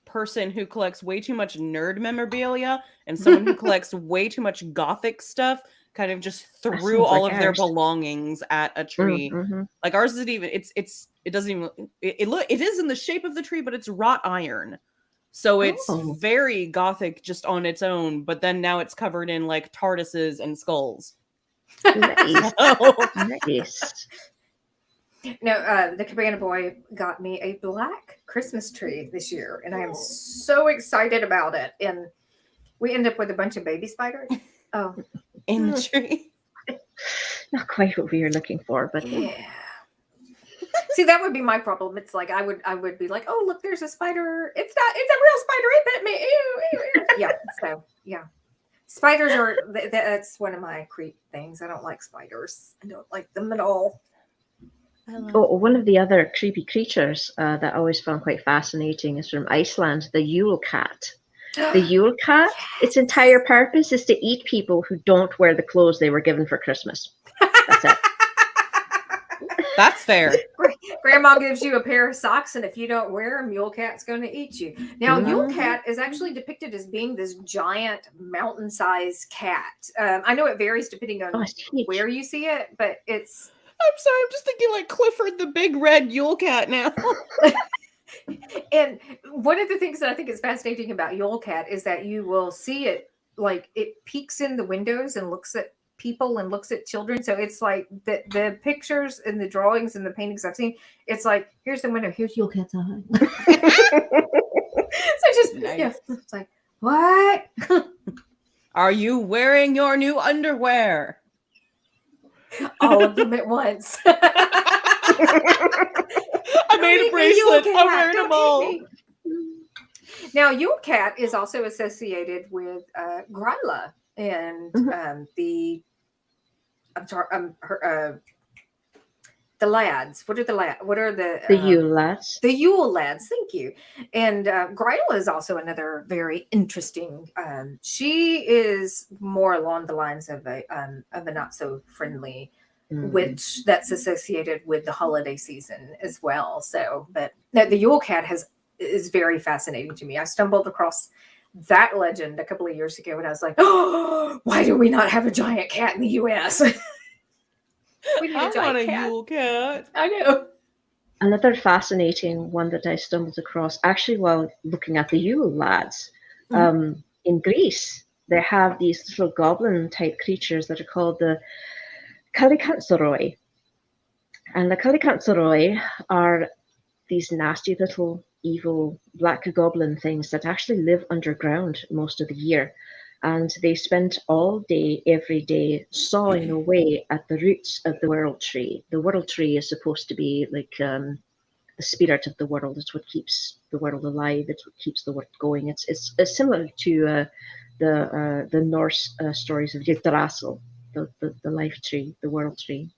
person who collects way too much nerd memorabilia and someone who collects way too much gothic stuff kind of just threw all of their belongings at a tree. Mm-hmm. Like ours isn't even it doesn't even it is in the shape of the tree, but it's wrought iron. So it's very gothic just on its own, but then now it's covered in like TARDISes and skulls. Nice. Nice. No, the Cabana Boy got me a black Christmas tree this year, and I am so excited about it. And we end up with a bunch of baby spiders. Oh, in the tree. Not quite what we were looking for, but yeah. See, that would be my problem. It's like I would be like, oh, look, there's a spider. It's a real spider. It bit me. Ew, ew, ew. Yeah. So yeah, spiders are that's one of my creep things. I don't like spiders. I don't like them at all. One of the other creepy creatures that I always found quite fascinating is from Iceland, the Yule cat. The Yule cat, its entire purpose is to eat people who don't wear the clothes they were given for Christmas. That's it. That's fair. Grandma gives you a pair of socks, and if you don't wear them, Yule Cat's going to eat you. Now, Yule Cat is actually depicted as being this giant mountain-sized cat. I know it varies depending on where you see it, but it's... I'm sorry, I'm just thinking like Clifford the Big Red Yule Cat now. And one of the things that I think is fascinating about Yule Cat is that you will see it, like it peeks in the windows and looks at people and looks at children. So it's like the pictures and the drawings and the paintings I've seen, it's like, here's the window, here's Yule Cat's eye. So just, nice. Yeah, it's like, what? Are you wearing your new underwear? All of them at once. I made a bracelet. I'm wearing them all. Now, Yule Cat is also associated with Gryla and the lads. What are the lads? What are the Yule lads? The Yule lads. Thank you. And Gryla is also another very interesting. She is more along the lines of a not so friendly witch that's associated with the holiday season as well. So, but the Yule Cat is very fascinating to me. I stumbled across that legend a couple of years ago, and I was like, "Oh, why do we not have a giant cat in the U.S.?" We need a giant cat. Yule Cat. I know. Another fascinating one that I stumbled across, actually, while looking at the Yule lads, in Greece, they have these little goblin-type creatures that are called the Kalikantsoroi. And the Kalikantsoroi are these nasty little evil black goblin things that actually live underground most of the year. And they spend all day, every day, sawing away at the roots of the world tree. The world tree is supposed to be like the spirit of the world. It's what keeps the world alive. It's what keeps the world going. It's similar to the Norse stories of Yggdrasil, the life tree, the world tree.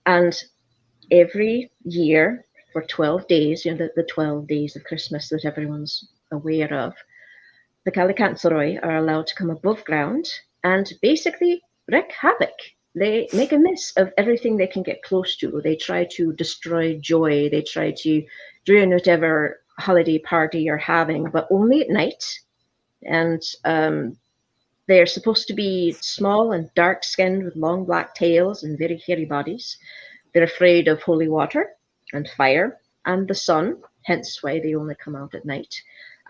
And every year, for 12 days, the 12 days of Christmas that everyone's aware of, the Calicanceroi are allowed to come above ground and basically wreak havoc. They make a mess of everything they can get close to. They try to destroy joy. They try to ruin whatever holiday party you're having, but only at night. And they're supposed to be small and dark-skinned with long black tails and very hairy bodies. They're afraid of holy water and fire and the sun, hence why they only come out at night.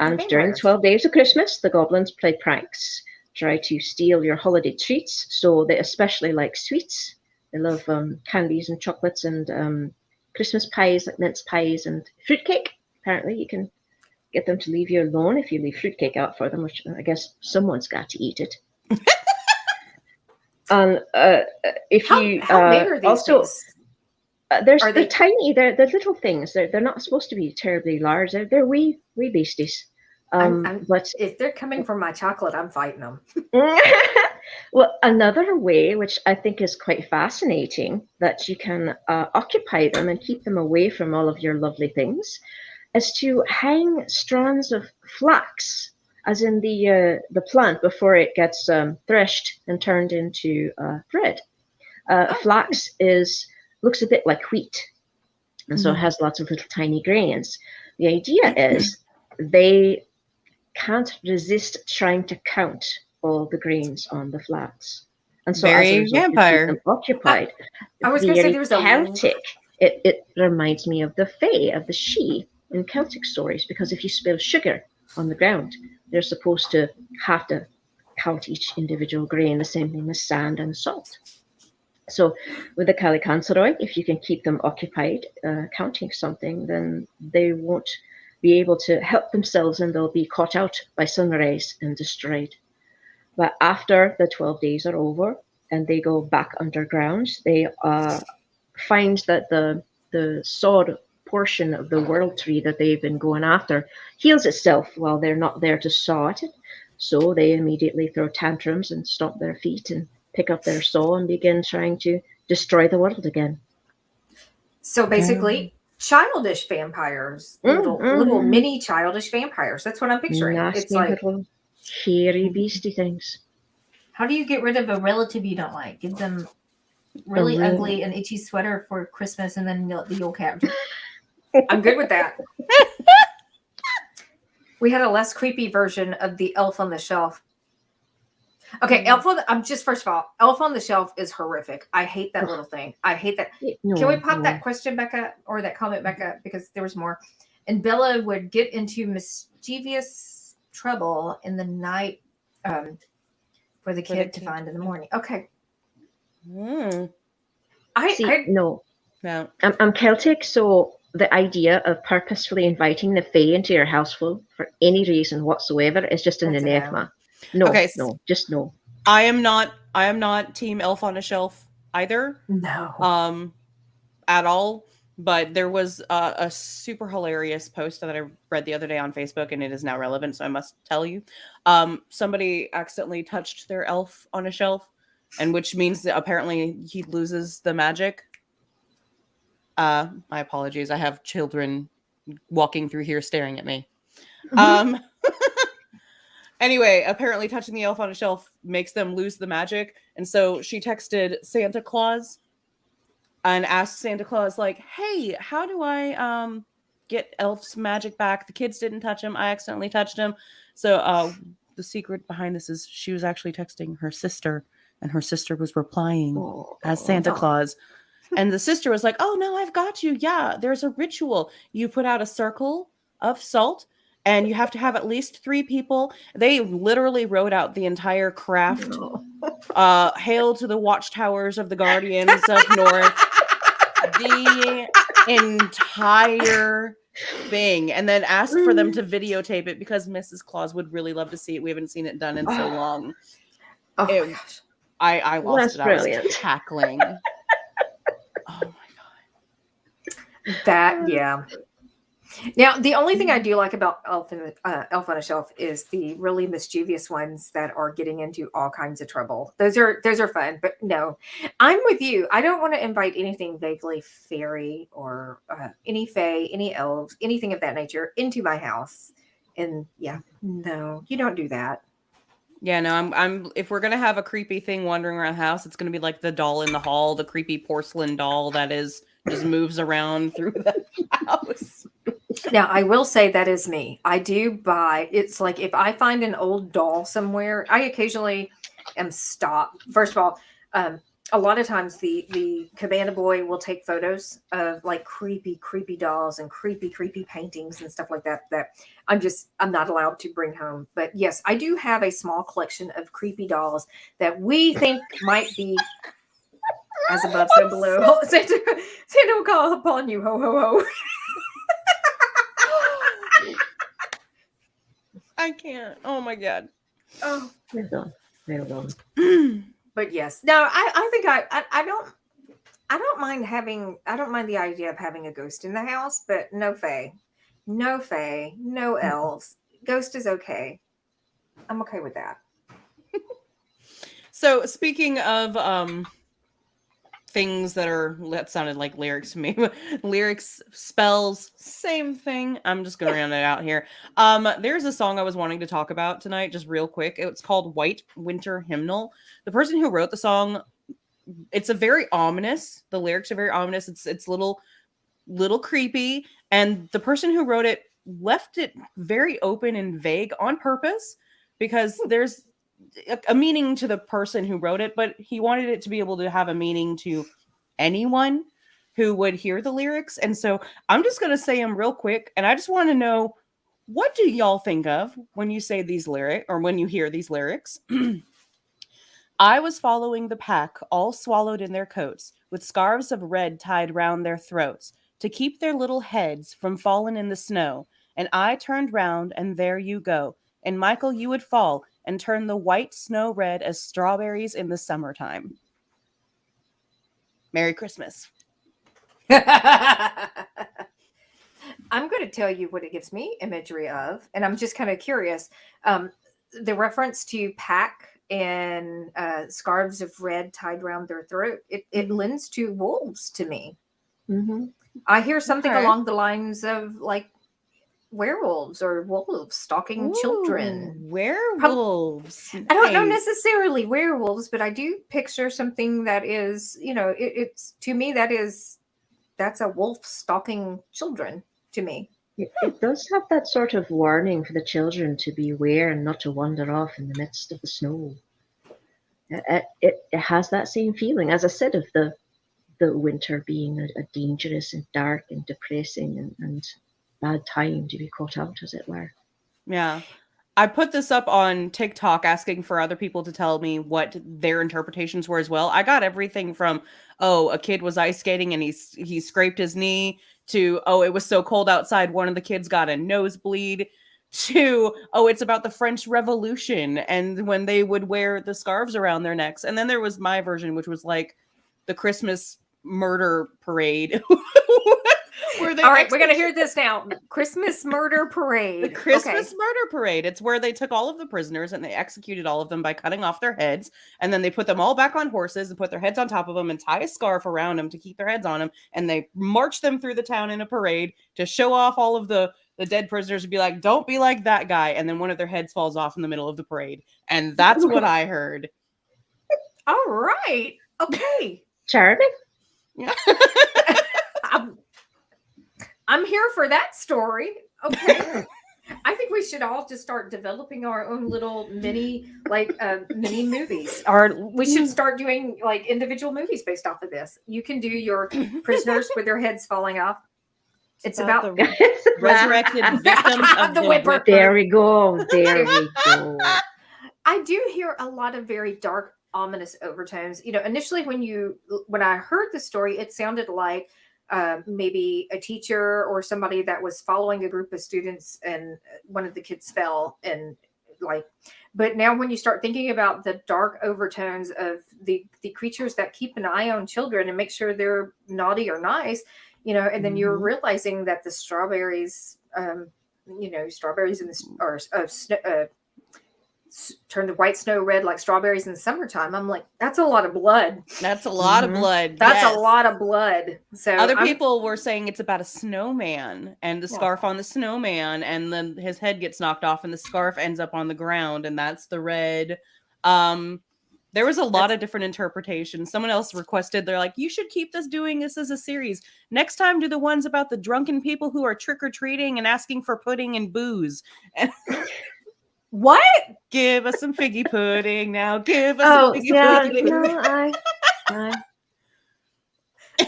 And during the 12 days of Christmas, the goblins play pranks, try to steal your holiday treats. So they especially like sweets. They love candies and chocolates and Christmas pies, like mince pies and fruitcake. Apparently, you can get them to leave you alone if you leave fruitcake out for them, which I guess someone's got to eat it. And if you how big are these also things? they're tiny. They're little things. They're not supposed to be terribly large. They're wee beasties. But if they're coming from my chocolate, I'm fighting them. Well, another way, which I think is quite fascinating, that you can occupy them and keep them away from all of your lovely things, is to hang strands of flax, as in the plant before it gets threshed and turned into bread. Flax looks a bit like wheat, and so it has lots of little tiny grains. The idea is they can't resist trying to count all the grains on the flax, and so Very as a result, vampire. you keep them occupied. I was going to say there was Celtic. It reminds me of the Fae, of the She in Celtic stories, because if you spill sugar on the ground, they're supposed to have to count each individual grain, the same thing as sand and salt. So with the Calicanceroi, if you can keep them occupied counting something, then they won't be able to help themselves and they'll be caught out by sunrise and destroyed. But after the 12 days are over and they go back underground, they find that the sawed portion of the world tree that they've been going after heals itself while they're not there to saw it. So they immediately throw tantrums and stomp their feet and pick up their saw and begin trying to destroy the world again. So basically, childish vampires, little mini childish vampires. That's what I'm picturing. Nasty It's like little hairy beastie things. How do you get rid of a relative you don't like? Give them really ugly and itchy sweater for Christmas, and then let the old cat. I'm good with that. We had a less creepy version of the Elf on the Shelf. Okay, first of all, Elf on the Shelf is horrific. I hate that little thing. I hate that. Can we pop that question back up or that comment back up, because there was more? And Bella would get into mischievous trouble in the night for the kid to find in the morning. Okay. No. No. I'm Celtic, so the idea of purposefully inviting the Fae into your household for any reason whatsoever is just an enigma. No, just no. I am not team Elf on a Shelf either. No. At all. But there was a super hilarious post that I read the other day on Facebook, and it is now relevant, so I must tell you. Somebody accidentally touched their elf on a shelf, and which means that apparently he loses the magic. My apologies. I have children walking through here staring at me. Anyway, apparently touching the elf on a shelf makes them lose the magic. And so she texted Santa Claus and asked Santa Claus, like, hey, how do I get Elf's magic back? The kids didn't touch him. I accidentally touched him. So the secret behind this is she was actually texting her sister, and her sister was replying as Santa Claus. And the sister was like, oh, no, I've got you. Yeah, there's a ritual. You put out a circle of salt, and you have to have at least 3 people. They literally wrote out the entire craft. Hail to the watchtowers of the Guardians of North. The entire thing. And then asked for them to videotape it because Mrs. Claus would really love to see it. We haven't seen it done in so long. Oh my gosh. I lost it. Brilliant. I was cackling. Oh my God. That, yeah. Now, the only thing I do like about Elf on a Shelf is the really mischievous ones that are getting into all kinds of trouble. Those are fun, but no, I'm with you. I don't want to invite anything vaguely fairy or any fae, any elves, anything of that nature into my house. And yeah, no, you don't do that. Yeah, no, I'm if we're gonna have a creepy thing wandering around the house, it's gonna be like the doll in the hall, the creepy porcelain doll that is just moves around through the house. Now, I will say that is me. I do buy, it's like if I find an old doll somewhere, I occasionally am stopped. First of all, a lot of times the cabana boy will take photos of like creepy dolls and creepy paintings and stuff like that that I'm not allowed to bring home. But yes, I do have a small collection of creepy dolls that we think might be as above so below. Santa will call upon you, ho ho ho. I can't. Oh my god. Oh, Well done. but yes, no, I think I don't mind the idea of having a ghost in the house, but no fae, no elves. Ghost is okay. I'm okay with that. So speaking of things that sounded like lyrics to me. Lyrics, spells, same thing. I'm just gonna round it out here. There's a song I was wanting to talk about tonight, just real quick. It's called White Winter Hymnal. The person who wrote the song, it's a very ominous. The lyrics are very ominous. It's little creepy, and the person who wrote it left it very open and vague on purpose because there's a meaning to the person who wrote it, but he wanted it to be able to have a meaning to anyone who would hear the lyrics. And so I'm just going to say them real quick. And I just want to know, what do y'all think of when you say these lyrics or when you hear these lyrics? I was following the pack, all swallowed in their coats, with scarves of red tied round their throats, to keep their little heads from falling in the snow. And I turned round, and there you go. And Michael, you would fall and turn the white snow red as strawberries in the summertime. Merry Christmas. I'm going to tell you what it gives me imagery of, and I'm just kind of curious. The reference to pack and scarves of red tied around their throat, it lends to wolves to me. Mm-hmm. I hear something Okay. along the lines of like werewolves or wolves stalking children. Werewolves. I don't know Nice. necessarily werewolves, but I do picture something that is, it's to me that's a wolf stalking children to me. It does have that sort of warning for the children to beware and not to wander off in the midst of the snow. It has that same feeling, as I said, of the winter being a dangerous and dark and depressing and bad time to be caught out, as it were. Yeah. I put this up on TikTok asking for other people to tell me what their interpretations were as well. I got everything from, a kid was ice skating and he scraped his knee, to, it was so cold outside one of the kids got a nosebleed, to, it's about the French Revolution and when they would wear the scarves around their necks. And then there was my version, which was like the Christmas murder parade. All right, we're going to hear this now. Christmas murder parade. The Christmas murder parade. It's where they took all of the prisoners and they executed all of them by cutting off their heads. And then they put them all back on horses and put their heads on top of them and tie a scarf around them to keep their heads on them. And they marched them through the town in a parade to show off all of the dead prisoners and be like, don't be like that guy. And then one of their heads falls off in the middle of the parade. And that's what I heard. All right. Okay. Charming. Yeah. I'm here for that story. Okay. I think we should all just start developing our own little mini movies. Or we should start doing like individual movies based off of this. You can do your prisoners with their heads falling off. It's about the resurrected victims of The Whipper. There we go. There we go. I do hear a lot of very dark, ominous overtones. Initially when I heard the story, it sounded like maybe a teacher or somebody that was following a group of students and one of the kids fell but now when you start thinking about the dark overtones of the creatures that keep an eye on children and make sure they're naughty or nice, and then you're Mhm. realizing that the strawberries, strawberries in turn the white snow red like strawberries in the summertime. I'm like, that's a lot of blood. That's a lot of Mhm. blood. That's yes. a lot of blood. So Other people were saying it's about a snowman and the Yeah. scarf on the snowman, and then his head gets knocked off and the scarf ends up on the ground, and that's the red. There was a lot of different interpretations. Someone else requested, they're like, you should keep doing this as a series. Next time, do the ones about the drunken people who are trick-or-treating and asking for pudding and booze. And what? give us some figgy pudding now. Give us Oh, some figgy yeah, pudding. no, I.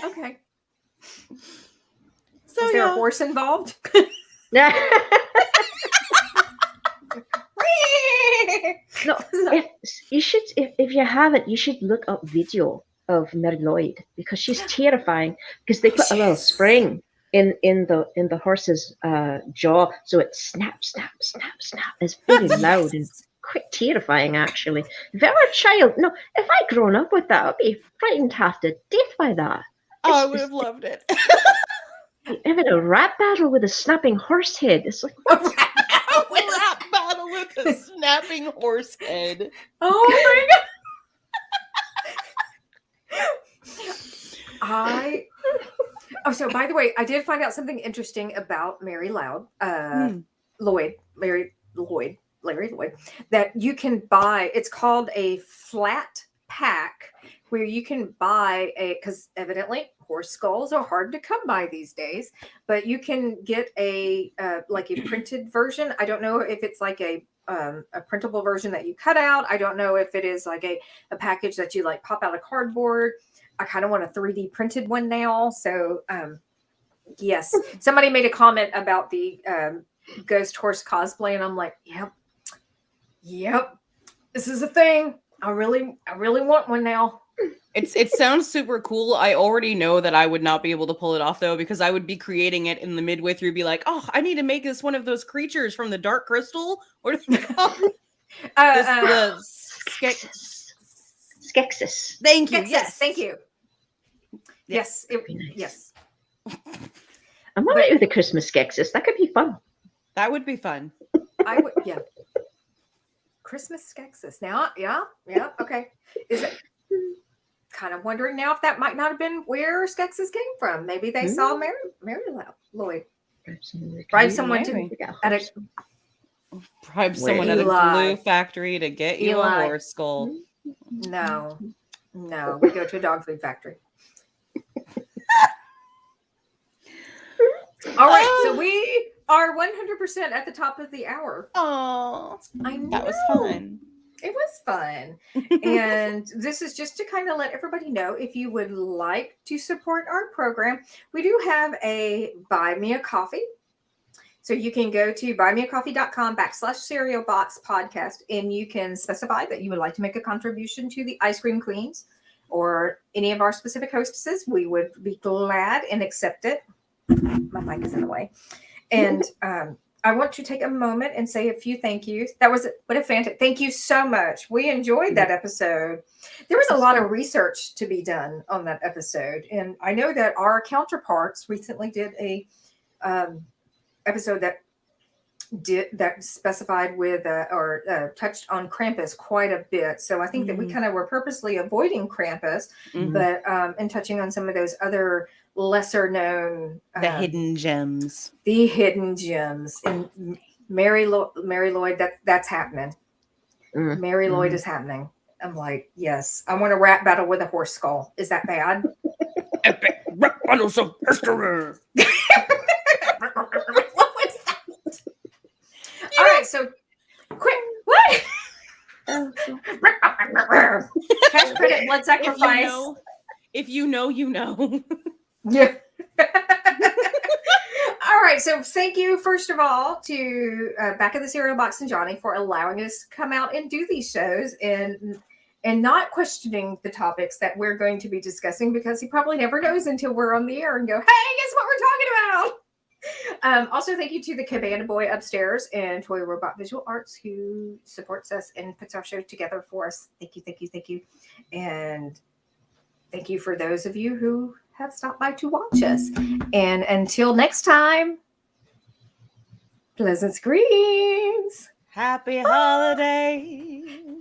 Okay. So, Was there a yeah. horse involved? No, if you haven't, you should look up video of Mary Lloyd, because she's terrifying, because they put a little spring in the horse's jaw, so it snap, snap, snap, snap. It's very loud and quite terrifying, actually. If I were a child, no, if I'd grown up with that, I'd be frightened half to death by that. I would have loved it. Having a rap battle with a snapping horse head. It's like, A rap battle with a snapping horse head. Oh my god. So by the way, I did find out something interesting about Mary Lloyd, Larry Lloyd, that you can buy. It's called a flat pack, where you can buy because evidently horse skulls are hard to come by these days, but you can get a printed version. I don't know if it's like a printable version that you cut out. I don't know if it is like a package that you like pop out of cardboard. I kind of want a 3D printed one now. So yes, somebody made a comment about the ghost horse cosplay, and I'm like, yep, this is a thing. I really want one now. It sounds super cool. I already know that I would not be able to pull it off, though, because I would be creating it in the midway through, be like, oh, I need to make this one of those creatures from the Dark Crystal. What is it called? Skeksis. Thank you. Yes, Yes. thank you. Yes, Nice. yes. I'm all right with the Christmas Skeksis. That could be fun. That would be fun. I would, yeah. Christmas Skeksis. Now, yeah, okay. Is it kind of wondering now if that might not have been where Skeksis came from? Maybe they saw Mary Lloyd. Bribe someone to at a bribe someone at a glue factory to get you a horse skull. No, we go to a dog food factory. All right, so we are 100% at the top of the hour. Oh, I know. that was fun. It was fun. And this is just to kind of let everybody know, if you would like to support our program, we do have a Buy Me a Coffee. So you can go to buymeacoffee.com/Cereal Box Podcast, and you can specify that you would like to make a contribution to the Ice Cream Queens or any of our specific hostesses. We would be glad and accept it. My mic is in the way. And I want to take a moment and say a few thank yous. That was what a fantastic. Thank you so much. We enjoyed that episode. There was a lot of research to be done on that episode, and I know that our counterparts recently did a episode that specified with or touched on Krampus quite a bit. So I think that we kind of were purposely avoiding Krampus, but and touching on some of those other lesser known the hidden gems. The hidden gems. And Mary Lloyd, that's happening. Mary Lloyd is happening. I'm like, yes, I want a rap battle with a horse skull. Is that bad? Epic rap battles of history. What was that? All right, so quick. What? Cash credit, blood sacrifice. If you know, you know. Yeah. All right. So thank you, first of all, to Back of the Cereal Box and Johnny for allowing us to come out and do these shows and not questioning the topics that we're going to be discussing, because he probably never knows until we're on the air and go, hey, guess what we're talking about? Also, thank you to the Cabana Boy upstairs and Toy Robot Visual Arts, who supports us and puts our show together for us. Thank you. And thank you for those of you who have stopped by to watch us. And until next time, pleasant screams. Happy holidays.